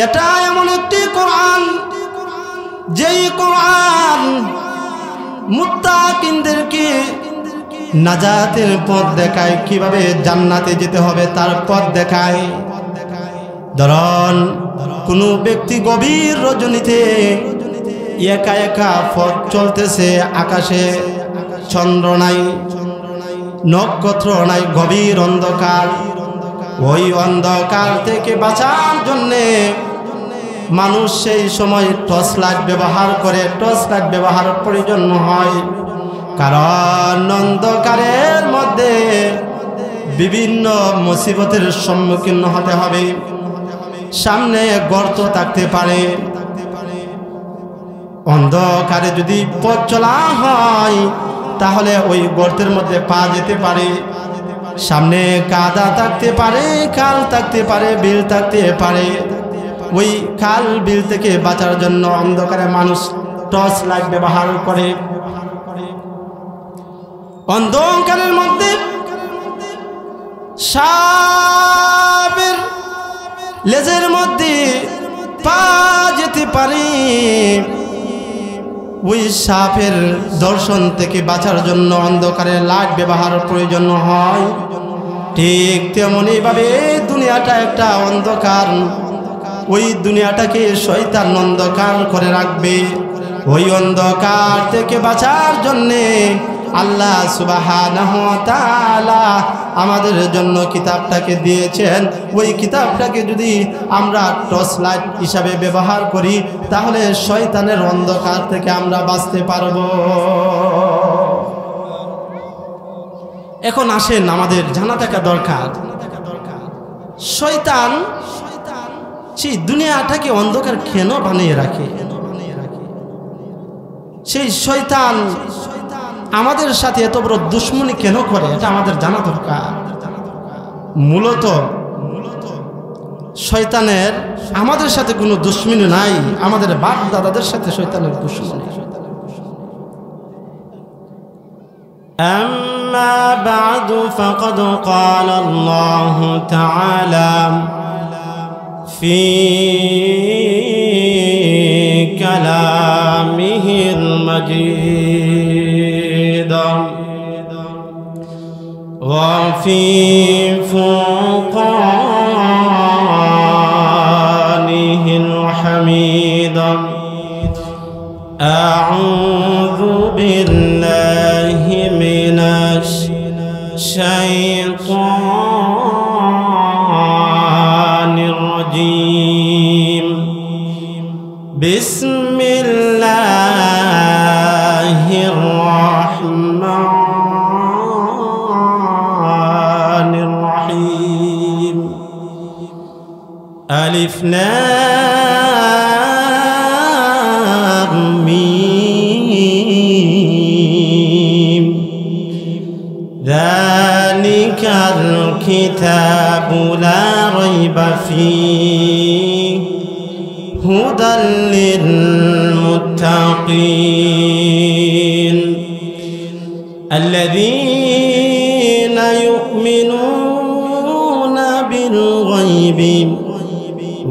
এটা এমন একটি কোরআন, যেই কোরআন মুত্তাকিনদেরকে নাজাতের পথ দেখায়, কিভাবে জান্নাতে যেতে হবে তার পথ দেখায়। ধরুন কোনো ব্যক্তি গভীর রজনীতে একা একা পথ চলতেছে, আকাশে চন্দ্র নাই, নক্ষত্র নাই, গভীর অন্ধকার। ওই অন্ধকার থেকে বাঁচার জন্যে মানুষ সেই সময় টর্চ লাইট ব্যবহার করে। টর্চ লাইট ব্যবহার প্রয়োজন হয়, কারণ অন্ধকারের মধ্যে বিভিন্ন মুসিবতের সম্মুখীন হতে হবে। সামনে গর্ত থাকতে পারে, অন্ধকারে যদি পথ চলা হয় তাহলে ওই গর্তের মধ্যে পা যেতে পারে। সামনে কাদা থাকতে পারে, খাল থাকতে পারে, বিল থাকতে পারে। ওই খাল বিল থেকে বাঁচার জন্য অন্ধকারে মানুষ টর্চ লাইট ব্যবহার করে। অন্ধকারের মধ্যে সাপের লেজের মধ্যে পা যেতে পারে। ওই সাপের দর্শন থেকে বাঁচার জন্য অন্ধকারে লাইট ব্যবহার প্রয়োজন হয়। ঠিক তেমনি ভাবে দুনিয়াটা একটা অন্ধকার, ওই দুনিয়াটাকে শয়তান অন্ধকার করে রাখবে। ওই অন্ধকার থেকে বাঁচার জন্যে আল্লাহ সুবহানাহু ওয়া তাআলা আমাদের জন্য কিতাবটাকে দিয়েছেন। ওই কিতাবটাকে যদি আমরা টর্চ লাইট হিসাবে ব্যবহার করি তাহলে শয়তানের অন্ধকার থেকে আমরা বাঁচতে পারব। এখন আসেন, আমাদের জানা থাকা দরকার শয়তান সেই দুনিয়াটাকে অন্ধকার কেন বানিয়ে রাখে। সেই শয়তান আমাদের সাথে এত বড় দুশ্মনী কেন করে, এটা আমাদের জানা দরকার। মূলত শয়তানের আমাদের সাথে কোনো দুশ্মনী নাই, আমাদের বাপ দাদাদের সাথে শয়তানের দুশ্মনী। আম্মা বা'দু ফাকাদ ক্বালা আল্লাহু তাআলা ফি কালামিহিল মাজিদ ওয়া ফি ফুরকানিহিল হামিদ। আউযু বিল্লাহি মিনাশ শাইতানির রাজীম। বিসমিল্লাহির রাহমানির রাহিম। আলিফ লাম মিম। যালিকাল কিতাবু লা রাইবা ফীহি হুদাল লিল মুত্তাকিন আল্লাযীনা ইউমিনুনা বিল গায়বি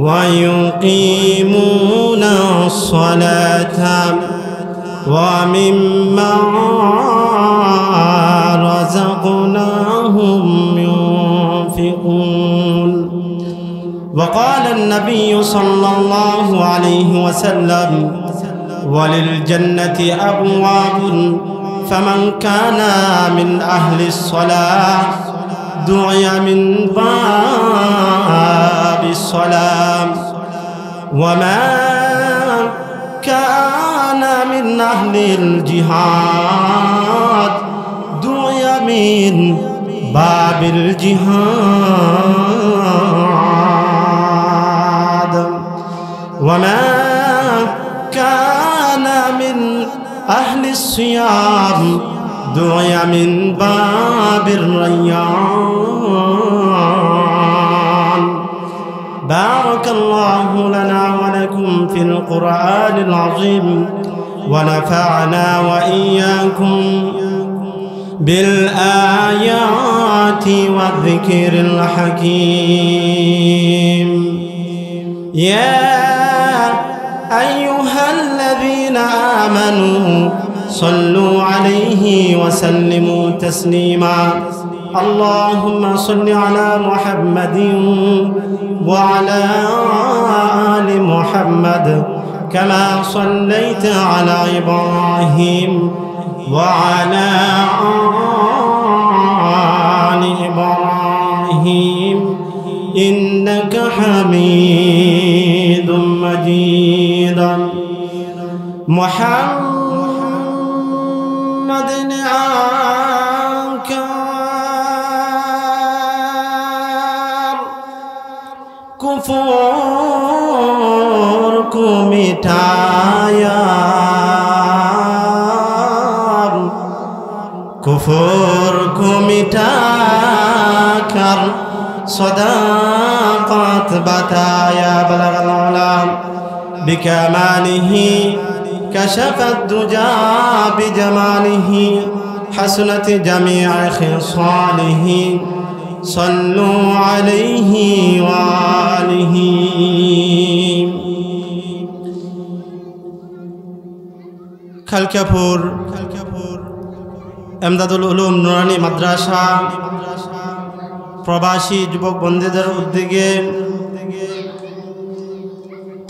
ওয়া ইউকিমুনাস সালাতা ওয়া মিম্মা রাযাকনাহুম ইউনফিকুন। وقال النبي صلى الله عليه وسلم وللجنة أبواب فمن كان من أهل الصلاة دعي من باب الصلاة وما كان من أهل الجهاد دعي من باب الجهاد وما كان من أهل الصيام دعي من باب الريان. بارك الله لنا ولكم في القرآن العظيم ونفعنا وإياكم بالآيات والذكر الحكيم. يا أيها الذين آمنوا صلوا عليه وسلموا تسليما اللهم صل على محمد وعلى آل محمد كما صليت على إبراهيم وعلى آل إبراهيم إنك حميد مجيد محمد आकर कुफूर को मिटाया कुफूर को मिटाकर सदाकत बताया बलगल उला बिकमालिह कशफ الدجى بجماله حسنت جميع خصاله صلوا عليه وآله খালকাপুর এমদাদুল উলুম নুরানি মাদ্রাসা প্রবাসী যুবক বন্ধুদের উদ্যোগে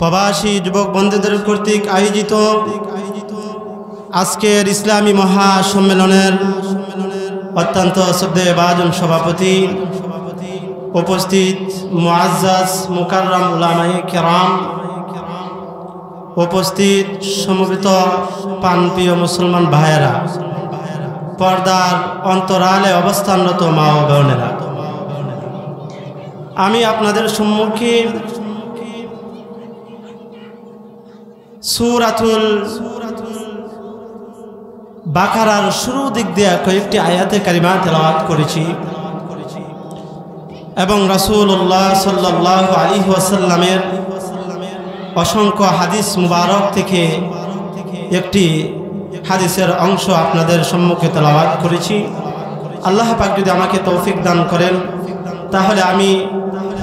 প্রবাসী যুবক বন্ধুদের কর্তৃক আয়োজিত আজকের ইসলামী মহাসম্মেলনের অত্যন্ত শ্রদ্ধেয়ভাজন সভাপতি উপস্থিত মুআজ্জাজ মুকাররম উলামায়ে কেরাম উপস্থিত সমবেত প্রাণপ্রিয় মুসলমান ভাইয়েরা পর্দার অন্তরালে অবস্থানরত মা ও বোনেরা আমি আপনাদের সম্মুখে সূরাতুল বাকারার শুরু দিক দিয়ে কয়েকটি আয়াতে কারিমা তেলাওয়াত করেছি এবং রাসূলুল্লাহ সাল্লাল্লাহু আলাইহি ওয়াসাল্লামের অসংখ্য হাদিস মুবারক থেকে একটি হাদিসের অংশ আপনাদের সম্মুখে তেলাওয়াত করেছি আল্লাহ পাক যদি আমাকে তৌফিক দান করেন তাহলে আমি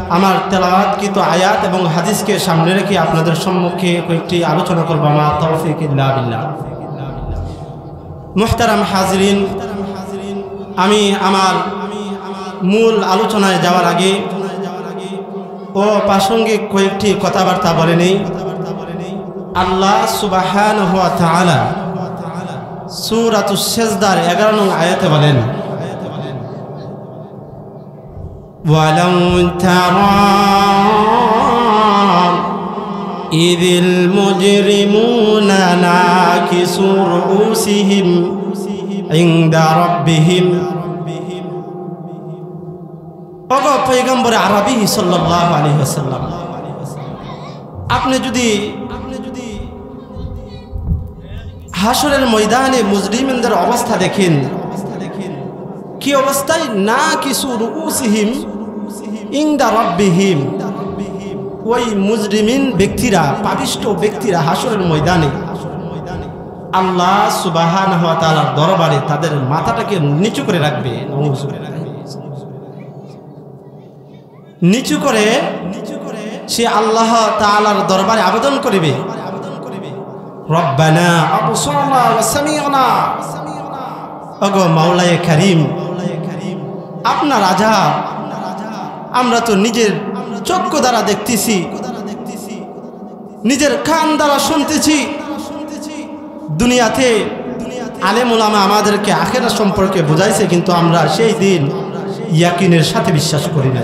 আমার তেলাওয়াতকৃত আয়াত এবং হাদিসকে সামনে রেখে আপনাদের সম্মুখে কয়েকটি আলোচনা করব মা তৌফিক ইল্লা বিল্লাহ মুহতারাম হাজিরিন আমি আমার মূল আলোচনায় যাওয়ার আগে ও প্রাসঙ্গিক কয়েকটি কথাবার্তা বলে নেই আল্লাহ সুবহানাহু ওয়া তাআলা সূরাতুস সাজদার 11 নং আয়াতে বলেন ওয়ালাউ তারা ইযিল মুজরিমুনা নাকিসু রুউসিহিম ইনদা রাব্বিহিম ওগো পয়গম্বর আরবি সাল্লাল্লাহু আলাইহি ওয়াসাল্লাম আপনি যদি হাসরের ময়দানে মুজরিমদের অবস্থা দেখেন কি অবস্থায় নাকিসু রুউসিহিম ইনদা রাব্বিহিম ওই মুজরিমিন ব্যক্তিরা পাপিষ্ঠ ব্যক্তিরা হাসরের ময়দানে আল্লাহ সুবহানাহু ওয়া তাআলার দরবারে তাদের মাথাটাকে নিচু করে রাখবে নিচু করে সে আল্লাহ তাআলার দরবারে আবেদন করবে রব্বানা আবসারনা ওয়া সামি'না ওগো মাওলায়ে কারীম আপনার আযাব আমরা তো নিজের চক্ষু দ্বারা দেখতেছি নিজের কান দ্বারা শুনতেছি দুনিয়াতে আলেম উলামা আমাদেরকে আখিরাত সম্পর্কে বুঝাইছে কিন্তু আমরা সেই দিন ইয়াকিনের সাথে বিশ্বাস করি না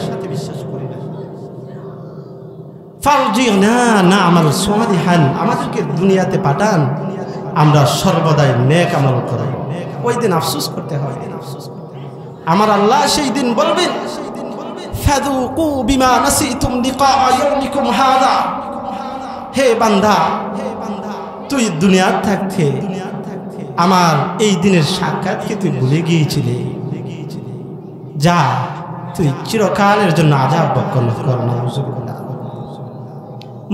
ফারজিনা না'মাল সালিহান আমাদেরকে দুনিয়াতে পাঠান আমরা সর্বদাই নেক আমল করব ওই দিন আফসোস করতে হয় আমার আল্লাহ সেই দিন বলবেন ফাযুকু বিমা নাসিতুম লিকা ইয়াউমিকুম হাযা হে বান্দা তুই দুনিয়াতে থাকতে আমার এই দিনের সাক্ষাৎকে তুই ভুলে গিয়েছিলি যা তুই চিরকালের জন্য আযাব ভোগ কর নাউযুবিল্লাহ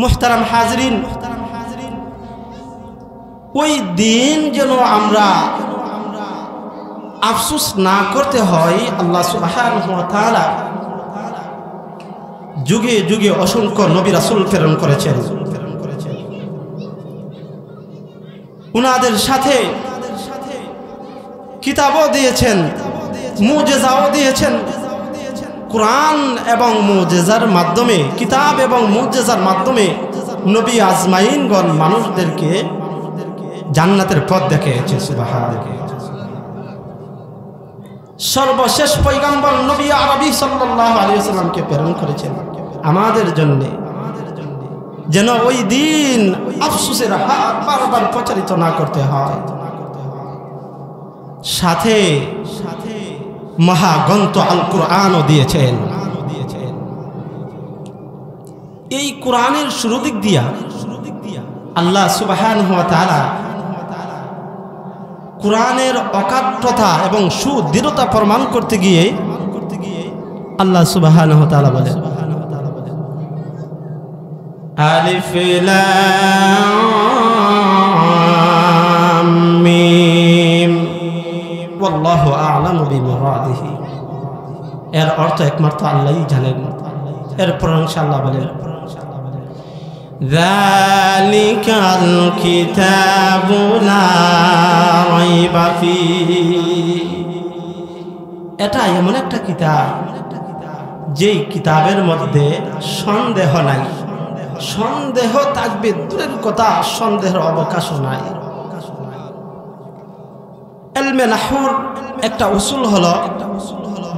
মুহতারাম হাজিরিন ওই দিন যেন আমরা আফসোস না করতে হয় আল্লাহ সুবহানাহু ওয়া তাআলা যুগে যুগে অসংখ্য নবী রাসূল প্রেরণ করেছেন। উনাদের সাথে কিতাবও দিয়েছেন, মুজিজাও দিয়েছেন। কুরআন এবং মুজিজার মাধ্যমে, কিতাব এবং মুজিজার মাধ্যমে নবী আজমাইনগণ মানুষদেরকে জান্নাতের পথ দেখিয়েছে। সুবহানাল্লাহ। সর্বশেষ পয়গম্বর নবী আরবি সাল্লাল্লাহু আলাইহি ওয়াসাল্লামকে প্রেরণ করেছেন আমাদের জন্য, যেন ওই দিন আফসোসের হাত বারবার প্রচারিত না করতে হয়। সাথে মহাগ্রন্থ আল কুরআনও দিয়েছেন। এই কুরআনের শুরু দিক দিয়া আল্লাহ সুবহানাহু ওয়া তাআলা কুরআনের অকাট্যতা এবং সুদৃঢ়তা প্রমাণ করতে গিয়ে আল্লাহ সুবহানাহু ওয়া তাআলা বলেন, আলিফ লাম মিম ওয়াল্লাহু আ'লামু বিমুরাদিহি। এর অর্থ একমাত্র আল্লাহই জানেন। এরপর ইনশাআল্লাহ বলেন, যালিকাল কিতাবু লা রাইবা ফীহি। এটা এমন একটা কিতাব যেই কিতাবের মধ্যে সন্দেহ নাই। সন্দেহ থাকবে দূরের কথা, সন্দেহের অবকাশও নাই। ইলমে নাহউর একটা উসুল হলো,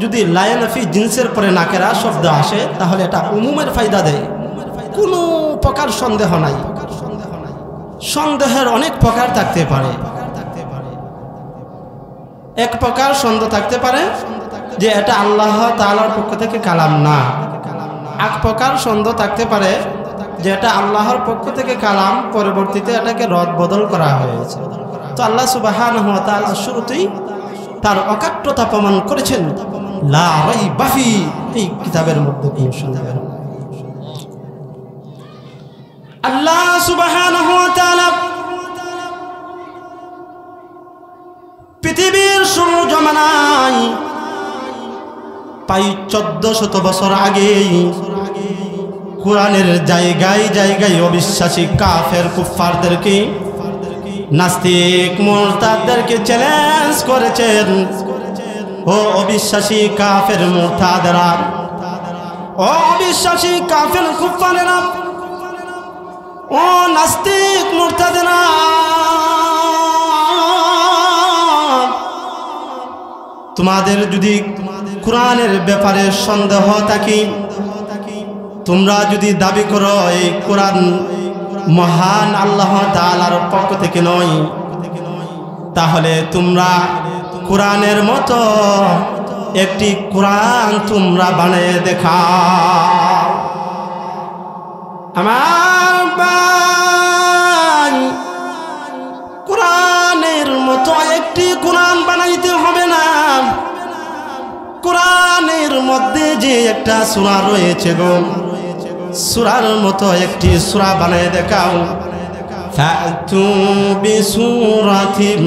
যদি লা ইয়ানফি জিনসের পরে নাকেরা শব্দ আসে তাহলে এটা উমুমের ফায়দা দেয়, কোনো প্রকার সন্দেহ নাই। সন্দেহের অনেক প্রকার থাকতে পারে। এক প্রকার সন্দেহ থাকতে পারে যে এটা আল্লাহ তাআলার পক্ষ থেকে কালাম না। এক প্রকার সন্দেহ থাকতে পারে যে এটা আল্লাহর পক্ষ থেকে কালাম, পরবর্তীতে এটাকে রদ বদল করা হয়েছে। তো আল্লাহ সুবহানাহু ওয়া তাআলা শুরুতেই তার অকাট্যতা প্রমাণ করেছেন, লা রাইবা ফীহি, এই কিতাবের মধ্যে কোনো সন্দেহ নেই। আল্লাহ সুবহানাহু ওয়া তাআলা পৃথিবীর শুরু জমানায় প্রায় 1400 বছর আগে কুরআনের জায়গায় জায়গায় অবিশ্বাসী কাফের কুফফারদেরকে, নাস্তিক মুরতাদদেরকে চ্যালেঞ্জ করেছেন। ও অবিশ্বাসী কাফের মুরতাদেরা, ও অবিশ্বাসী কাফের কুফফারেরা, ও নাস্তিক মুরতাদেরা, তোমাদের যদি কুরআনের ব্যাপারে সন্দেহ থাকে, তোমরা যদি দাবি করো এই কুরআন মহান আল্লাহ তাআলার পক্ষ থেকে নয়, তাহলে তোমরা কুরআনের মতো একটি কুরআন তোমরা বানিয়ে দেখাও। আমার ভাই, কুরআনের মতো একটি কুরআন বানাইতে হবে না। কুরআনের মধ্যে যে একটা সূরা রয়েছে গো, সূরার মতো একটি সূরা বানিয়ে দেখাও। ফাতু বিসূরাতিন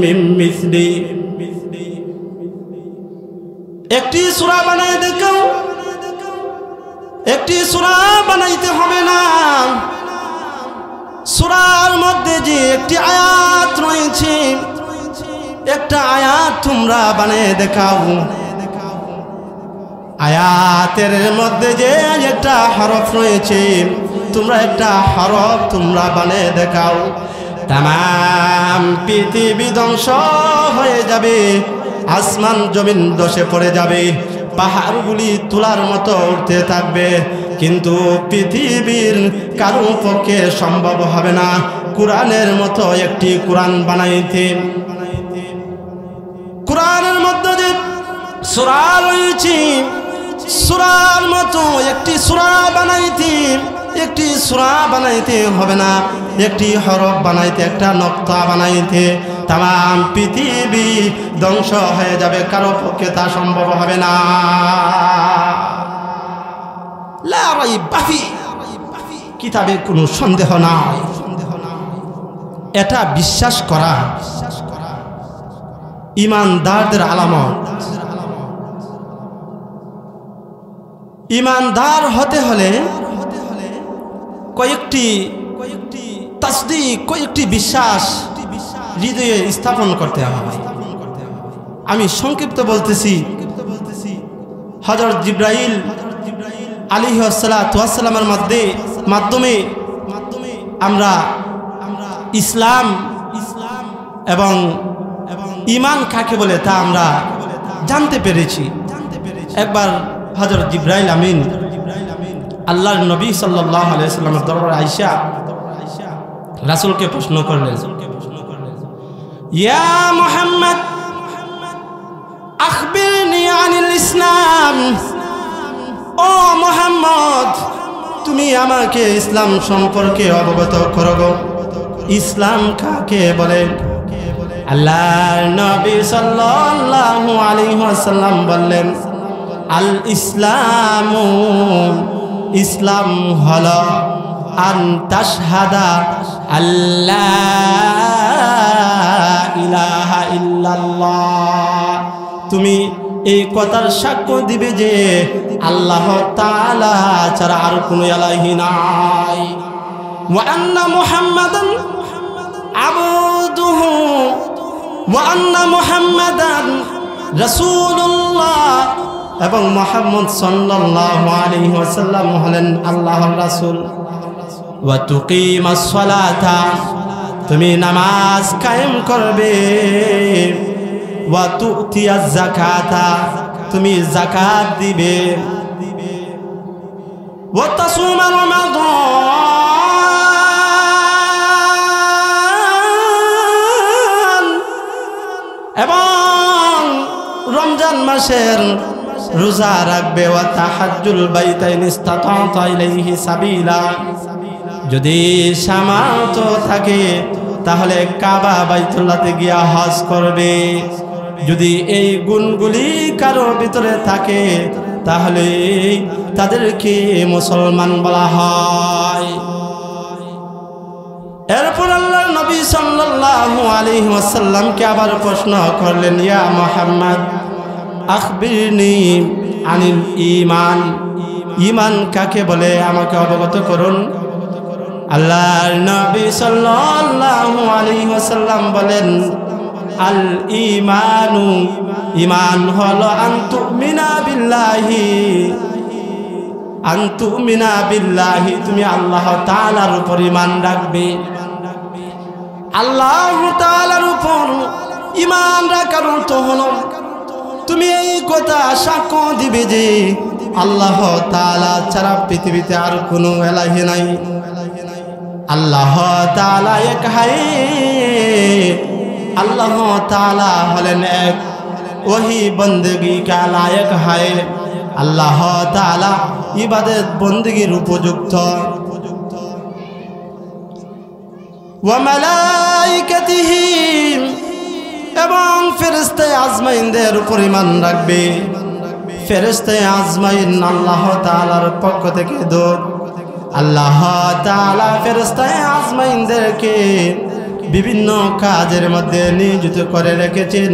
মিন মিসলি, একটি সূরা বানিয়ে দেখাও। একটি সূরা বানাইতে হবে না, সূরার মধ্যে যে একটি আয়াত রয়েছে, একটা আয়াত তোমরা বানিয়ে দেখাও। আয়াতের মধ্যে যে একটা হরফ রয়েছে, তোমরা একটা হরফ তোমরা বানিয়ে দেখাও। তামাম পৃথিবী ধ্বংস হয়ে যাবে, আসমান জমিন ধসে পড়ে যাবে, পাহাড়গুলি তুলার মতো উঠতে থাকবে, কিন্তু পৃথিবীর কারো পক্ষে সম্ভব হবে না কুরআনের মতো একটি কুরআন বানাইতে। কুরআনের মধ্যে যে সূরা রয়েছে, সূরার মতো একটি সূরা বানাইতে, একটি সূরা বানাইতে হবে না, একটি হরফ বানাইতে, একটা নক্তা বানাইতে তাম পৃথিবী ধ্বংস হয়ে যাবে, কারো পক্ষে তা সম্ভব হবে না। লা রাইবা ফীহি, কিতাবে কোনো সন্দেহ নাই। এটা বিশ্বাস করা ঈমানদারদের আলামত। ঈমানদার হতে হলে কয়েকটি তাসদীক, কয়েকটি বিশ্বাস হৃদয়ে স্থাপন করতে হবে। আমি সংক্ষিপ্ত বলতেছি। হযরত জিবরাইল আলাইহিস সালাতু ওয়াস সালামের মাধ্যমে আমরা ইসলাম এবং ঈমান কাকে বলে তা আমরা জানতে পেরেছি। একবার হযরত জিবরাইল আমিন আল্লাহর নবী সাল্লাল্লাহু আলাইহি ওয়াসাল্লামের দরবারে আয়েশা রাসূলকে প্রশ্ন করলেন, ইয়া মুহাম্মদ আখবিরনি আনিল ইসলাম। ও মুহাম্মদ, তুমি আমাকে ইসলাম সম্পর্কে অবগত করো। ইসলাম কাকে বলে? আল্লাহর নবী সাল্লাল্লাহু আলাইহি ওয়াসাল্লাম বললেন, আল ইসলামু, ইসলাম হলো আন তাশহাদা আল্লাহ ইলাহা ইল্লাল্লাহ, তুমি এই কথার সাক্ষ্য দিবে যে আল্লাহ তাআলা ছাড়া আর কোনো ইলাহি নাই, ওয়া আন্না মুহাম্মাদান আবদুহু ওয়া আন্না মুহাম্মাদান রাসূলুল্লাহ, এবং মুহাম্মদ সাল্লাল্লাহু আলাইহি ওয়াসাল্লাম হলেন আল্লাহর রাসূল। ওয়া তুকিমাস সালাতা, তুমি নামাজ কায়েম করবে। ওয়া তুতিয়াজ যাকাতা, তুমি যাকাত দিবে। ওয়া তাসুমা রমাদান, এবং রমজান মাসের রোজা রাখবে। ওয়া তাহাজ্জুল বাইতাইন ইসতাতা'তা ইলাইহি সাবিলা, যদি সামর্থ্য থাকে তাহলে কাবা বাইতুল্লাহতে গিয়া হজ করবে। যদি এই গুণগুলি কারো ভিতরে থাকে তাহলে তাদেরকে মুসলমান বলা হয়। এরপর আল্লাহর নবী সাল্লাল্লাহু আলাইহি ওয়াসাল্লামকে আবার প্রশ্ন করলেন, ইয়া মুহাম্মদ আখবিরনি আনিল ঈমান, ঈমান কাকে বলে আমাকে অবগত করুন। আল্লাহর নবী সাল্লাল্লাহু আলাইহি ওয়াসাল্লাম বলেন, আল ঈমানু, ঈমান হলো আনতুমিনা বিল্লাহি, আনতুমিনা বিল্লাহি, তুমি আল্লাহ তাআলার উপর ঈমান রাখবে। আল্লাহ তাআলার উপর ঈমান রাখার অর্থ হলো তুমি এই কথা সাক্ষ্য দিবে যে আল্লাহ তাআলা ছাড়া পৃথিবীতে আর কোনো ইলাহি নাই। আল্লাহ তাআলা এক হায়, আল্লাহ তাআলা হলেন এক, ওহি বندگی কা লায়ক হায়। আল্লাহ তাআলা ইবাদত বندگির উপযুক্ত। ওয়া মালাইকাতিহি, এবং ফেরেশতা আজমাইনদের উপর ঈমান রাখবে। ফেরেশতা আজমাইন আল্লাহ তাআলার পক্ষ থেকে দূত। আল্লাহ তাআলা ফেরেশতা আজমাইনদেরকে বিভিন্ন কাজের মধ্যে নিয়োজিত করে রেখেছেন।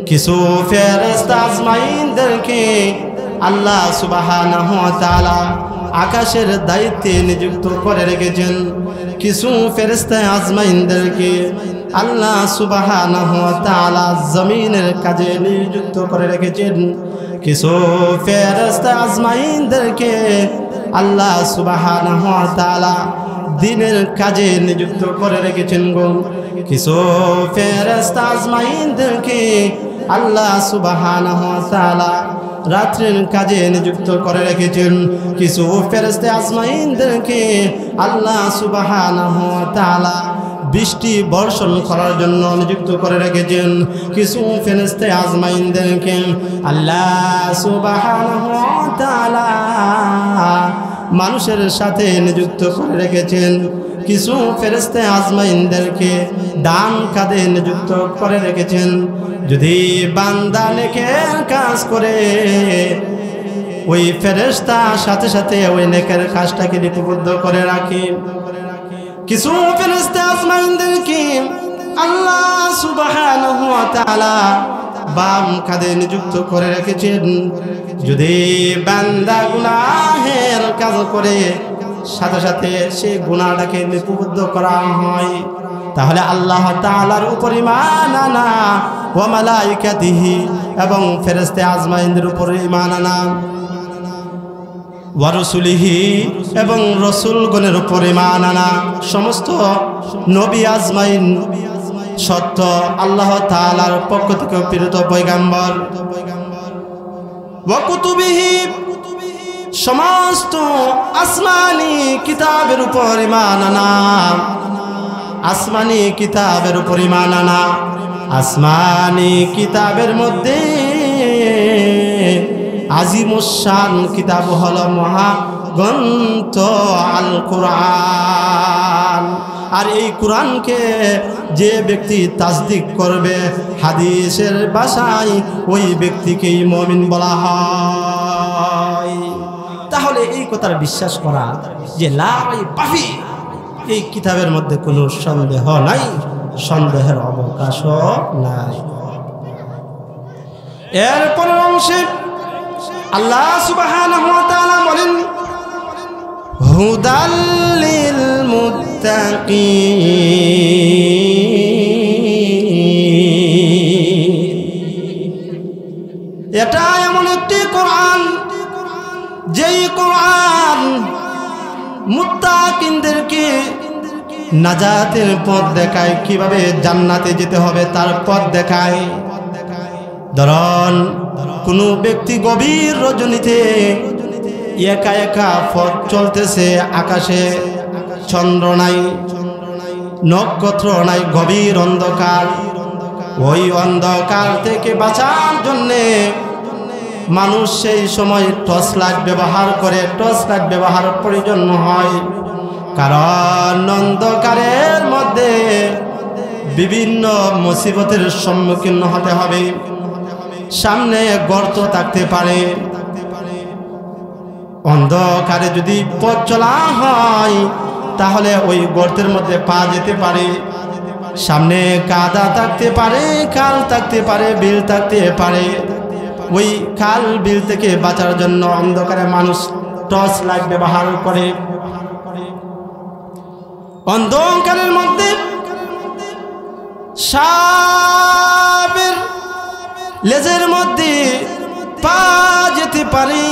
কিছু ফেরেশতা আজমাইনদেরকে আল্লাহ সুবহানাহু ওয়া তাআলা আকাশের দায়িত্বে নিযুক্ত করে রেখেছেন। কিছু ফেরেশতা আজমাইনদেরকে আল্লাহ সুবহানাহু ওয়া তাআলা জমিনের কাজে নিযুক্ত করে রেখেছেন। কিছু ফেরেশতা আজমাইনদেরকে আল্লাহ সুবহানাহু ওয়া তাআলা দিনের কাজে নিযুক্ত করে রেখেছেন গো। কিছু ফেরেশতা আজমাইনদেরকে আল্লাহ সুবহানাহু ওয়া তাআলা রাত্রির কাজে নিযুক্ত করে রেখেছেন। কিছু ফেরেশতা আজমাইনদেরকে আল্লাহ সুবহানাহু ওয়া তাআলা বৃষ্টি বর্ষণ করার জন্য নিযুক্ত করে রেখেছেন। কিছু ফেরেশতা আজমাইনদেরকে আল্লাহ সুবহানাহু ওয়া তাআলা মানুষের সাথে নিযুক্ত করে রেখেছেন। কিছু ফেরেশতা আজমাইনদেরকে ডান কাঁধে নিযুক্ত করে রেখেছেন। যদি বান্দা নেকের কাজ করে ওই ফেরেশতা সাথে সাথে ওই নেকের কাজটাকে লিপিবদ্ধ করে রাখে। কিছু ফেরেশতা আজমাইনদেরকে আল্লাহ সুবহানাহু ওয়া তাআলা বাম কাঁধে নিযুক্ত করে রেখেছেন। যদি বান্দা গুনাহের কাজ করে সাথে সাথে সেই গুনাহটাকে লিপিবদ্ধ করা হয়, তাহলে আল্লাহ তাআলার উপর ঈমান আনা, ওয়া মালাইকাতিহি এবং ফেরেশতা আজমাইনদের উপর ঈমান আনা, ওয়া রাসূলিহি এবং রাসূলগণের উপর ঈমান আনা, সমস্ত নবী আজমাইন সত্য আল্লাহ তাআলার পক্ষ থেকে প্রেরিত পয়গম্বর, ওয়া কুতুবিহি সমস্ত আসমানি কিতাবের উপর ঈমান আনা, আসমানি কিতাবের উপর ঈমান আনা। আসমানি কিতাবের মধ্যে আজিমুশান কিতাব হলো মহাগ্রন্থ আল কুরআন। আর এই কুরআনকে যে ব্যক্তি তাসদিক করবে হাদিসের ভাষায় ওই ব্যক্তিকেই মুমিন বলা হয়। তাহলে এই কথার বিশ্বাস করা যে লা রাইবা ফিহি, এই কিতাবের মধ্যে কোনো সন্দেহ নাই, সন্দেহের অবকাশও নাই। এরপর অংশে আল্লাহ সুবহানাহু ওয়া তাআলা বলেন হুদাল লিল মুত্তাকিন। এটা এমন একটি কোরআন, যেই কোরআন মুত্তাকিনদেরকে নাজাতের পথ দেখায়, কিভাবে জান্নাতে যেতে হবে তার পথ দেখায়। ধরুন কোনো ব্যক্তি গভীর রজনীতে একা একা পথ চলতেছে, আকাশে চন্দ্র নাই, নক্ষত্র নাই, গভীর অন্ধকার। ওই অন্ধকার থেকে বাঁচার জন্যে মানুষ সেই সময় টর্চ লাইট ব্যবহার করে। টর্চ লাইট ব্যবহার প্রয়োজন হয়, কারণ অন্ধকারের মধ্যে বিভিন্ন মুসিবতের সম্মুখীন হতে হবে। সামনে গর্ত থাকতে পারে, অন্ধকারে যদি পথ চলা হয় তাহলে ওই গর্তের মধ্যে পা যেতে পারে। সামনে কাদা থাকতে পারে, খাল থাকতে পারে, বিল থাকতে পারে। ওই খাল বিল থেকে বাঁচার জন্য অন্ধকারে মানুষ টর্চ লাইট ব্যবহার করে। অন্ধকারের মধ্যে সাপের লেজের মধ্যে পা যেতে পারে।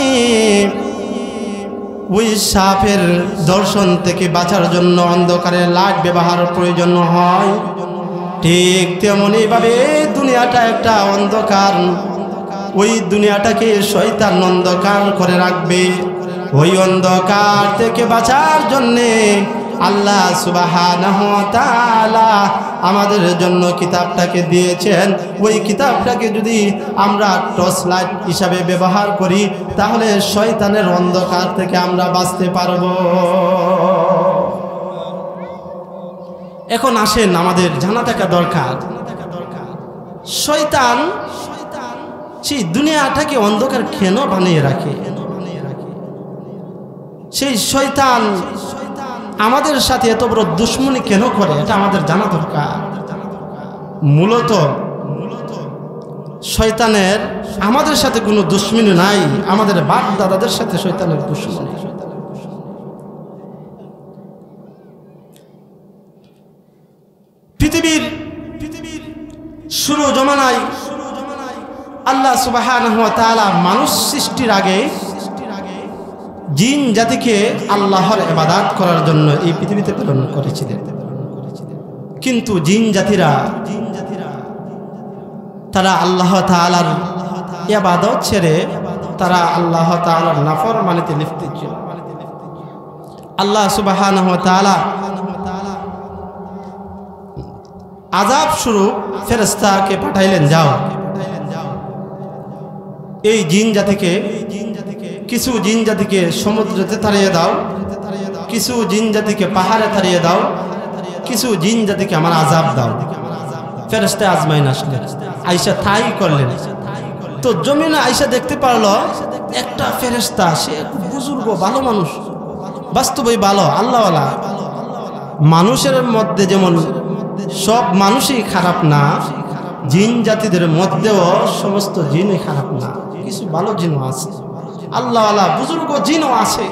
ওই সাপের দর্শন থেকে বাঁচার জন্য অন্ধকারে লাইট ব্যবহার প্রয়োজন হয়। ঠিক তেমনি ভাবে দুনিয়াটা একটা অন্ধকার, ওই দুনিয়াটাকে শয়তান অন্ধকার করে রাখবে। ওই অন্ধকার থেকে বাঁচার জন্যে আল্লাহ সুবহানাহু ওয়া তাআলা আমাদের জন্য কিতাবটাকে দিয়েছেন। ওই কিতাবটাকে যদি আমরা টর্চ লাইট হিসাবে ব্যবহার করি তাহলে শয়তানের অন্ধকার থেকে আমরা বাঁচতে পারব। এখন আসেন, আমাদের জানা থাকা দরকার শয়তান সেই দুনিয়াটাকে অন্ধকার কেন বানিয়ে রাখে। সেই শয়তান আমাদের সাথে এত বড় দুশ্মনী কেন করে, এটা আমাদের জানা দরকার। মূলত শয়তানের আমাদের সাথে কোনো দুশ্মনী নাই, আমাদের বাপ দাদাদের সাথে শয়তানের দুশ্মনী। পৃথিবীর শুরু জমানায় আল্লাহ সুবহানাহু ওয়া তাআলা মানুষ সৃষ্টির আগে জিন জাতিকে আল্লাহর ইবাদত করার জন্য এই পৃথিবীতে প্রেরণ করেছিলেন। কিন্তু জিন জাতিরা তারা আল্লাহ তাআলার ইবাদত ছেড়ে তারা আল্লাহ তাআলার নাফরমানিতে লিপ্ত ছিল। আল্লাহ সুবহানাহু ওয়া তাআলা আযাব স্বরূপ ফেরেশতাকে পাঠাইলেন, যাও এই জিন জাতিকে, কিছু জিন জাতিকে সমুদ্রতে তাড়িয়ে দাও, কিছু জিন জাতিকে পাহাড়ে তাড়িয়ে দাও, কিছু জিন জাতিকে আমার আযাব দাও। ফেরেশতা আজমাইন আসলেন, আয়েশা তাই করলেন। তো জমিনে আয়েশা দেখতে পারলো একটা ফেরেশতা, সে বুজুর্গ ভালো মানুষ, বাস্তবেই ভালো আল্লাহওয়ালা। মানুষের মধ্যে যেমন সব মানুষই খারাপ না, জিন জাতিদের মধ্যেও সমস্ত জিনই খারাপ না, কিছু ভালো জিনও আছে, আল্লাহ আল্লাহ বুজুর্গ জিনও আছে।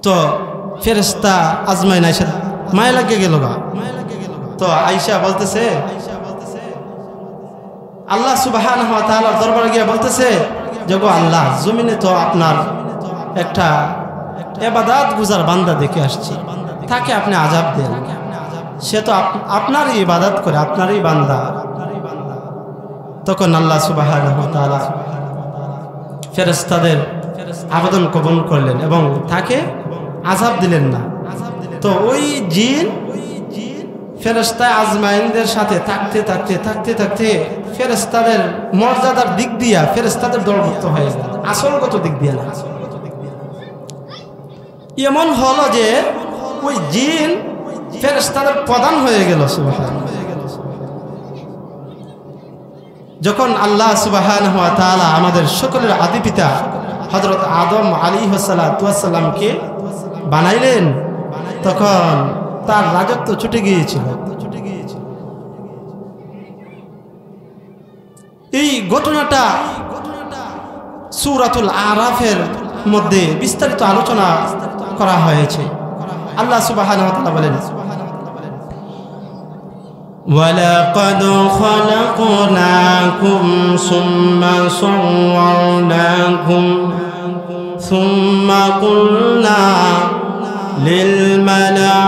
তো ফেরেশতা আজমাইন আয়েশা মায়া লাগে গেল গা। তো আয়েশা বলতেছে, আল্লাহ সুবহানাহু ওয়া তাআলার দরবারে গিয়ে বলতেছে যে গো আল্লাহ, জমিনে তো আপনার একটা ইবাদত গুজার বান্দা দেখে আসছি, তাকে আপনি আযাব দেন, সে তো আপনারই ইবাদত করে, আপনারই বান্দা। তখন আল্লাহ সুবহানাহু ওয়া তাআলা ফেরেশতাদের আবেদন কবুল করলেন এবং তাকে আযাব দিলেন না। তো ওই জিন ফেরেশতা আজমাইনদের সাথে থাকতে থাকতে থাকতে থাকতে ফেরেশতাদের মর্যাদার দিক দিয়া ফেরেশতাদের দলভুক্ত হয়ে গেল, আসলগত দিক দিয়া না। এমন হলো যে ওই জিন ফেরেশতাদের প্রধান হয়ে গেল। সুবহানাল্লাহ। যখন আল্লাহ সুবহানাহু ওয়া তাআলা আমাদের সকলের আদি পিতা হযরত আদম আলাইহিস সালামকে বানাইলেন, তখন তার রাজত্ব ছুটে গিয়েছিল। এই ঘটনাটা সূরাতুল আরাফের মধ্যে বিস্তারিত আলোচনা করা হয়েছে। আল্লাহ সুবহানাহু ওয়া তাআলা বলেন, وَلَقَدْ خَلَقْنَاكُمْ ثُمَّ صَوَّرْنَاكُمْ ثُمَّ قُلْنَا لِلْمَلَائِكَةِ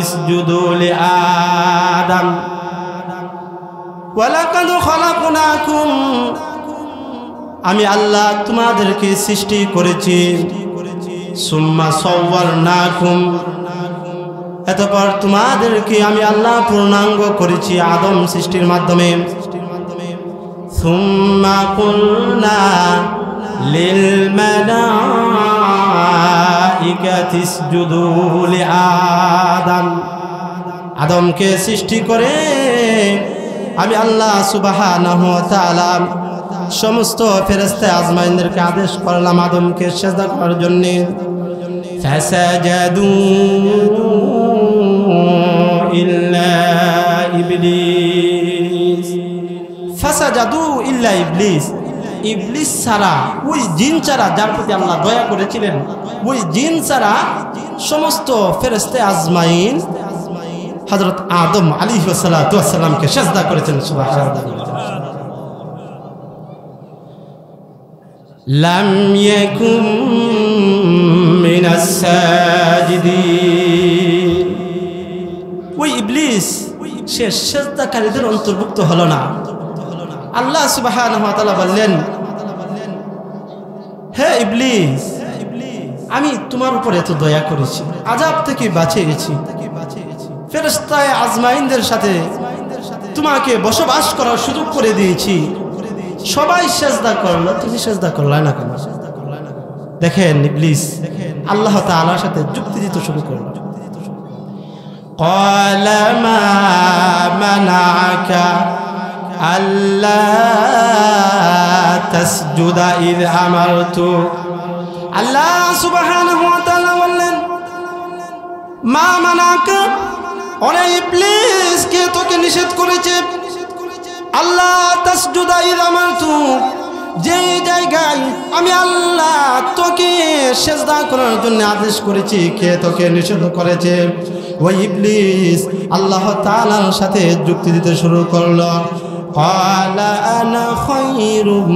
اسْجُدُوا لِآدَمَ وَلَقَدْ خَلَقْنَاكُمْ, আমি আল্লাহ তোমাদেরকে সৃষ্টি করেছি, সুম্মা সাওয়ারনাকুম, এতপর তোমাদেরকে আমি আল্লাহ পূর্ণাঙ্গ করেছি আদম সৃষ্টির মাধ্যমে। সুম্মা কুলনা লিল মালাইকাতি ইসজুদু লিআদম, আদমকে সৃষ্টি করে আমি আল্লাহ সুবহানাহু ওয়া তাআলা সমস্ত ফেরেশতা আজমাইনদেরকে আদেশ করলাম আদমকে সিজদা করার জন্য। ফাসাজাদু ইল্লা ইবলিস, ফাসাজাদু ইল্লা ইবলিস, ইবলিস ছাড়া, ওই জিন ছাড়া, যার প্রতি আল্লাহ দয়া করেছিলেন, ওই জিন ছাড়া সমস্ত ফেরেশতা আজমাইন হযরত আদম আলাইহিস সালামকে সিজদা করেছেন। সুবহানাল্লাহ। লাম ইয়াকুম মিনাস সাজিদিন, ওই ইবলিস সে সিজদাকারীদের অন্তর্ভুক্ত হলো না। আল্লাহ সুবহানাহু ওয়া তাআলা বললেন, হে ইবলিস, আমি তোমার উপর এত দয়া করেছি, আযাব থেকে বাঁচিয়েছি, ফেরেশতা আজমাইনদের সাথে তোমাকে বসবাস করার সুযোগ করে দিয়েছি, সবাই সিজদা করলো, তুমি সিজদা করলে না কেন? দেখেন ইবলিস আল্লাহ তাআলার সাথে যুক্তি দিতে শুরু করলো। ক্বালা মা মানাআকা আল্লা তাসজুদা ইয আমারতু, আল্লাহ সুবহানাহু ওয়া তাআলা বললেন, মা মানাআকা, ওরে ইবলিস, কে তোকে নিষেধ করেছে আল্লাহ তাসজুদা ইয আমারতু, যে জায়গায় আমি আল্লাহ তোকে সিজদা করার জন্য আদেশ করেছি, কে তোকে নিষেধ করেছে? ওই ইবলিস আল্লাহ তাআলার সাথে যুক্তি দিতে শুরু করলো। ক্বালা আনা খায়রুম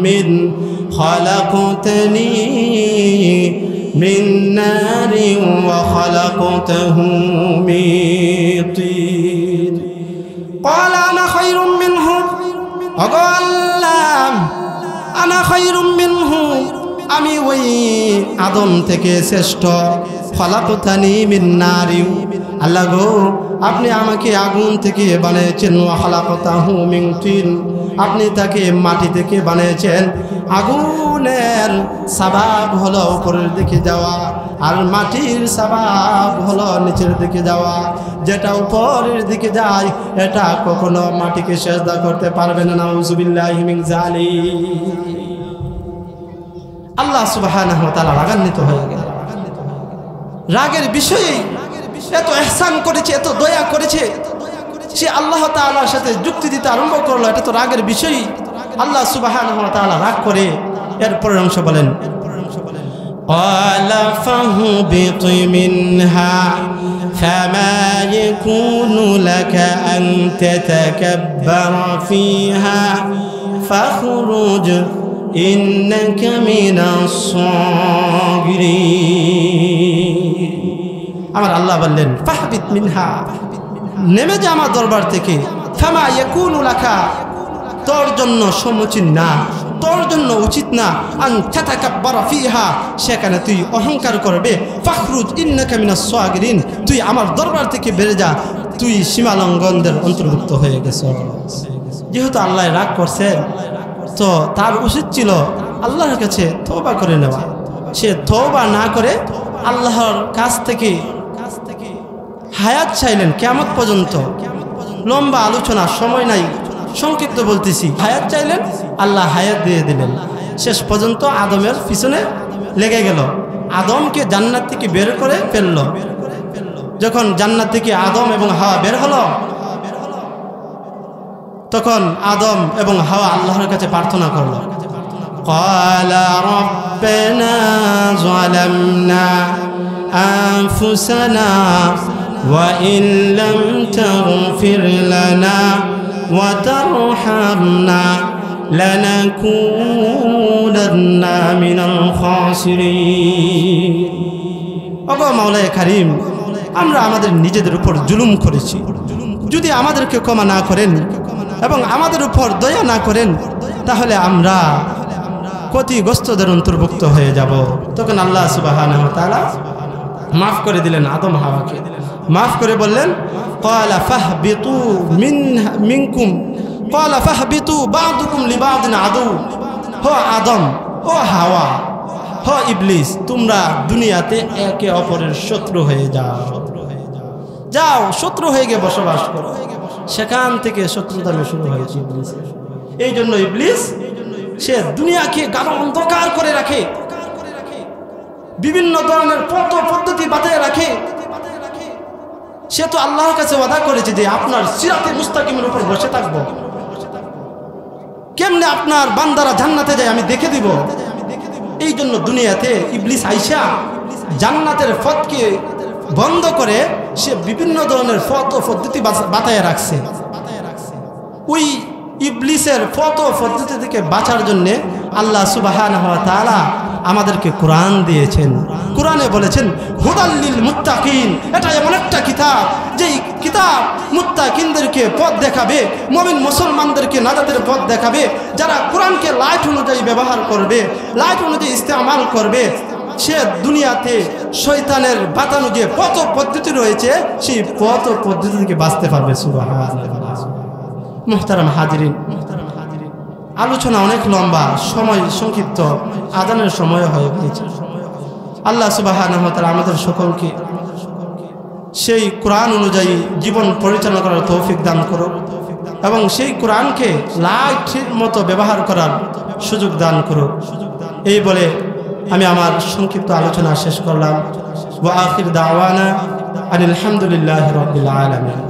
মিন খালাকতানি মিন নারিন ওয়া খালাকতাহু মিন তিন, ক্বালা আনা খায়রুম মিনহু, ওগো আল্লাহ, আনা খায়রুম মিনহু, আমি ওই আদম থেকে শ্রেষ্ঠ। খালাকতানি মিন নারিন, আল্লাহ গো, আপনি আমাকে আগুন থেকে বানিয়েছেন, ওয়া খালাকতাহু মিন তিন, আপনি তাকে মাটি থেকে বানিয়েছেন। আগুনের সবাব হলো উপরের দিকে যাওয়া, আর মাটির সবাব হলো নিচের দিকে যাওয়া। যেটা উপরের দিকে যায় এটা কখনো মাটিকে সিজদা করতে পারবে না। নাউযুবিল্লাহি মিন যালিক। আল্লাহ সুবহানাহু ওয়া তাআলা রাগান্বিত হয়ে গেলেন। রাগের বিষয়ে এত ইহসান করেছে, এত দয়া করেছে, সে আল্লাহ তাআলার সাথে যুক্তি দিতে আরম্ভ করলো। এটা তো রাগের বিষয়। আল্লাহ সুবহানাহু ওয়া তাআলা রাগ করে এরপরের অংশ বলেন, قال فاهبط منها فما يكون لك أن تتكبر فيها فاخرج إنك من الصاغرين। আমার আল্লাহ বললেন ফাহবিত মিনহা, নেমে যা আমার দরবার থেকে। ফামা ইয়াকুনু লাকা, তোর জন্য সমুচিত না, তোর জন্য উচিত না। আন তাতাকাব্বারা ফিহা, সেখানে তুই অহংকার করবে। ফাখরুজ ইন্নাকা মিনাস সাগিরিন, তুই আমার দরবার থেকে বেরিয়ে যা, তুই সীমালঙ্ঘনদের অন্তর্ভুক্ত হয়ে গেছ। যেহেতু আল্লাহ রাগ করছেন, তো তার উচিত ছিল আল্লাহর কাছে তওবা করে নেওয়া। সে তওবা না করে আল্লাহর কাছ থেকে হায়াত চাইলেন কিয়ামত পর্যন্ত। লম্বা আলোচনা, সময় নাই, সংক্ষিপ্ত বলতেছি। হায়াত চাইলেন, আল্লাহ হায়াত দিয়ে দিলেন। শেষ পর্যন্ত আদমের পিছনে লেগে গেল, আদমকে জান্নাত থেকে বের করে ফেলল। যখন জান্নাত থেকে আদম এবং হাওয়া বের হলো, তখন আদম এবং হাওয়া আল্লাহর কাছে প্রার্থনা করল, ক্বালা রাব্বানা যালামনা আনফুসানা ওয়া ইন লাম তাগফির লানা ওয়া তারহামনা লানাকুনান্না মিনাল খাসিরিন। ওগো মাওলায়ে কারীম, আমরা আমাদের নিজেদের উপর জুলুম করেছি। যদি আমাদেরকে ক্ষমা না করেন এবং আমাদের উপর দয়া না করেন, তাহলে আমরা ক্ষতিগ্রস্তদের অন্তর্ভুক্ত হয়ে যাব। তখন আল্লাহ সুবহানাহু ওয়া তাআলা মাফ করে দিলেন আদম হাওয়াকে। মাফ করে বললেন, ক্বালা ফাহবিতু মিনকুম ক্বালা ফাহবিতু বা'দুকুম লিবা'দিন আদু। হো আদম, ও হাওয়া, হো ইবলিস, তোমরা দুনিয়াতে একে অপরের শত্রু হয়ে যাও। যাও, শত্রু হয়ে গিয়ে বসবাস করো। সেখান থেকে শত্রুতা শুরু হয়েছে ইবলিসের। এই জন্য ইবলিস সে দুনিয়াকে গাঢ় অন্ধকার করে রাখে, বিভিন্ন ধরনের পথ পদ্ধতি বাতায় রাখে। সে তো আল্লাহর কাছে ওয়াদা করেছে যে আপনার সিরাতে মুস্তাকিমের উপর বসে থাকবো। কেমনে আপনার বান্দারা জান্নাতে যায় আমি দেখে দিব। এই জন্য দুনিয়াতে ইবলিস আইসা জান্নাতের পথকে বন্ধ করে সে বিভিন্ন ধরনের পথ ও পদ্ধতি বাতায় রাখছে। ওই ইবলিসের পথ ও পদ্ধতি থেকে বাঁচার জন্য আল্লাহ সুবহানাহু ওয়া তাআলা আমাদেরকে কোরআন দিয়েছেন। কোরআনে বলেছেন হুদাল লিল মুত্তাকিন। এটা এমন একটা কিতাব, যেই কিতাব মুত্তাকিনদেরকে পথ দেখাবে, মুমিন মুসলমানদেরকে নাজাতের পথ দেখাবে। যারা কোরআনকে লাইট অনুযায়ী ব্যবহার করবে, লাইট অনুযায়ী ইস্তেমাল করবে, সে দুনিয়াতে শয়তানের বাতানো যে পথ পদ্ধতি রয়েছে, সেই পথ পদ্ধতি থেকে বাঁচতে পারবে। সুবহানাল্লাহ। মুহতারাম হাজিরিন, আলোচনা অনেক লম্বা, সময় সংক্ষিপ্ত, আযানের সময় হয়ে গেছে। আল্লাহ সুবহানাহু ওয়া তাআলা আমাদের সকলকে সেই কোরআন অনুযায়ী জীবন পরিচালনা করার তৌফিক দান করুন এবং সেই কোরআনকে লাইটের মতো ব্যবহার করার সুযোগ দান করুন। এই বলে আমি আমার সংক্ষিপ্ত আলোচনা শেষ করলাম। ওয়া আখির দাওয়ানা আনিল হামদুলিল্লাহি রাব্বিল আলামিন।